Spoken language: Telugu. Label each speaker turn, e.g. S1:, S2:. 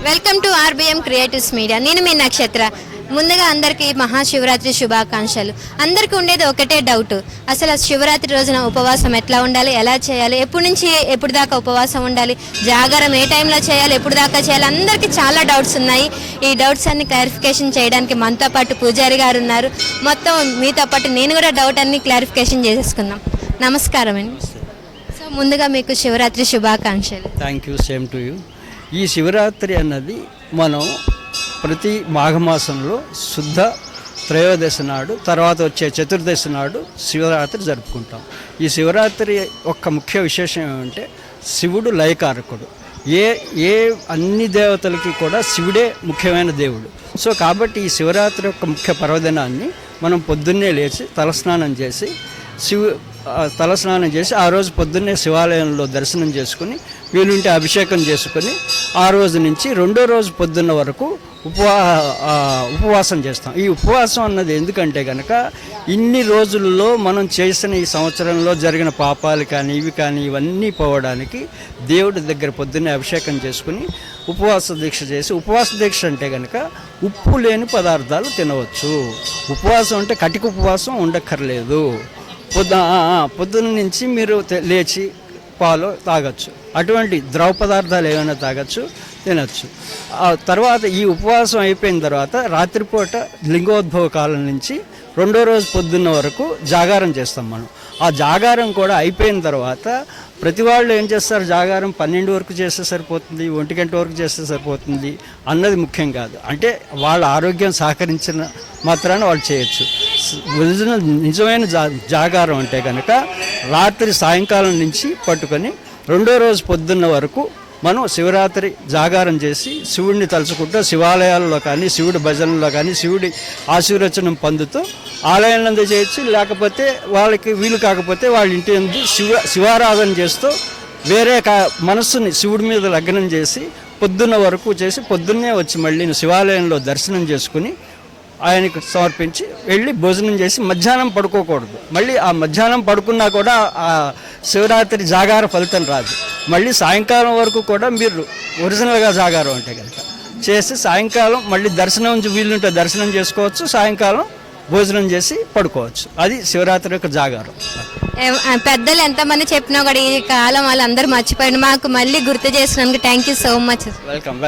S1: Welcome to RBM creatives media. నేను మీ నక్షత్ర. ముందుగా అందరికీ మహాశివరాత్రి శుభాకాంక్షలు. అందరికీ ఉండేది ఒకటే డౌట్, అసలు శివరాత్రి రోజున ఉపవాసం ఎట్లా ఉండాలి, ఎలా చేయాలి, ఎప్పటి నుంచి ఎప్పుడు దాకా ఉపవాసం ఉండాలి, జాగారం ఏ టైంలో చేయాలి, ఎప్పుడు దాకా చేయాలి, అందరికీ చాలా డౌట్స్ ఉన్నాయి. ఈ డౌట్స్ అన్ని క్లారిఫికేషన్ చేయడానికి మనతో పాటు పూజారి గారు ఉన్నారు. మొత్తం మీతో పాటు నేను కూడా డౌట్ అన్ని క్లారిఫికేషన్ చేసేసుకుందాం. నమస్కారం అండి. సో ముందుగా మీకు శివరాత్రి శుభాకాంక్షలు.
S2: Thank you, same to you. ఈ శివరాత్రి అన్నది మనం ప్రతి మాఘమాసంలో శుద్ధ త్రయోదశి నాడు, తర్వాత వచ్చే చతుర్దశి నాడు శివరాత్రి జరుపుకుంటాం. ఈ శివరాత్రి యొక్క ముఖ్య విశేషం ఏమంటే శివుడు లయకారకుడు. ఏ అన్ని దేవతలకి కూడా శివుడే ముఖ్యమైన దేవుడు. సో కాబట్టి ఈ శివరాత్రి యొక్క ముఖ్య పర్వదినాన్ని మనం పొద్దున్నే లేచి తలస్నానం చేసి ఆ రోజు పొద్దున్నే శివాలయంలో దర్శనం చేసుకుని వీలుంటే అభిషేకం చేసుకుని ఆ రోజు నుంచి రెండో రోజు పొద్దున్న వరకు ఉపవాసం చేస్తాం. ఈ ఉపవాసం అన్నది ఎందుకంటే కనుక ఇన్ని రోజుల్లో మనం చేసిన ఈ సంవత్సరంలో జరిగిన పాపాలు కానీ ఇవన్నీ పోవడానికి దేవుడి దగ్గర పొద్దున్నే అభిషేకం చేసుకుని ఉపవాస దీక్ష చేసి, ఉపవాస దీక్ష అంటే కనుక ఉప్పు లేని పదార్థాలు తినవచ్చు. ఉపవాసం అంటే కటిక ఉపవాసం ఉండక్కర్లేదు. పొద్దున్న నుంచి మీరు లేచి పాలు తాగొచ్చు, అటువంటి ద్రవ పదార్థాలు ఏమైనా తాగొచ్చు, తినచ్చు. ఆ తర్వాత ఈ ఉపవాసం అయిపోయిన తర్వాత రాత్రిపూట లింగోద్భవ కాలం నుంచి రెండో రోజు పొద్దున్న వరకు జాగారం చేస్తాం మనం. ఆ జాగారం కూడా అయిపోయిన తర్వాత ప్రతి వాళ్ళు ఏం చేస్తారు, జాగారం 12 వరకు చేస్తే సరిపోతుంది, 1 గంట వరకు చేస్తే సరిపోతుంది అన్నది ముఖ్యం కాదు. అంటే వాళ్ళ ఆరోగ్యం సహకరించిన మాత్రాన వాళ్ళు చేయొచ్చు. నిజమైన జాగారం అంటే కనుక రాత్రి సాయంకాలం నుంచి పట్టుకొని రెండో రోజు పొద్దున్న వరకు మనం శివరాత్రి జాగారం చేసి శివుడిని తలుచుకుంటూ శివాలయాల్లో కానీ శివుడి భజనలో కానీ శివుడి ఆశీర్వచనం పొందుతూ ఆలయాలందు చేయొచ్చు. లేకపోతే వాళ్ళకి వీలు కాకపోతే వాళ్ళ ఇంటి నుండి శివారాధన చేస్తూ వేరే మనస్సుని శివుడి మీద లగ్నం చేసి పొద్దున్న వరకు చేసి పొద్దున్నే వచ్చి మళ్ళీ శివాలయంలో దర్శనం చేసుకుని ఆయనకు సమర్పించి వెళ్ళి భోజనం చేసి మధ్యాహ్నం పడుకోకూడదు. మళ్ళీ ఆ మధ్యాహ్నం పడుకున్నా కూడా ఆ శివరాత్రి జాగార ఫలితం రాదు. మళ్ళీ సాయంకాలం వరకు కూడా మీరు ఒరిజినల్గా జాగారం అంటే కనుక చేసి సాయంకాలం మళ్ళీ దర్శనం వీలుంటే దర్శనం చేసుకోవచ్చు, సాయంకాలం భోజనం చేసి పడుకోవచ్చు. అది శివరాత్రి యొక్క జాగారం.
S1: పెద్దలు ఎంతమంది చెప్పినా కూడా ఈ కాలం వాళ్ళందరూ మర్చిపోయిన మాకు మళ్ళీ గుర్తు చేసినందుకు thank you so much.
S2: Welcome.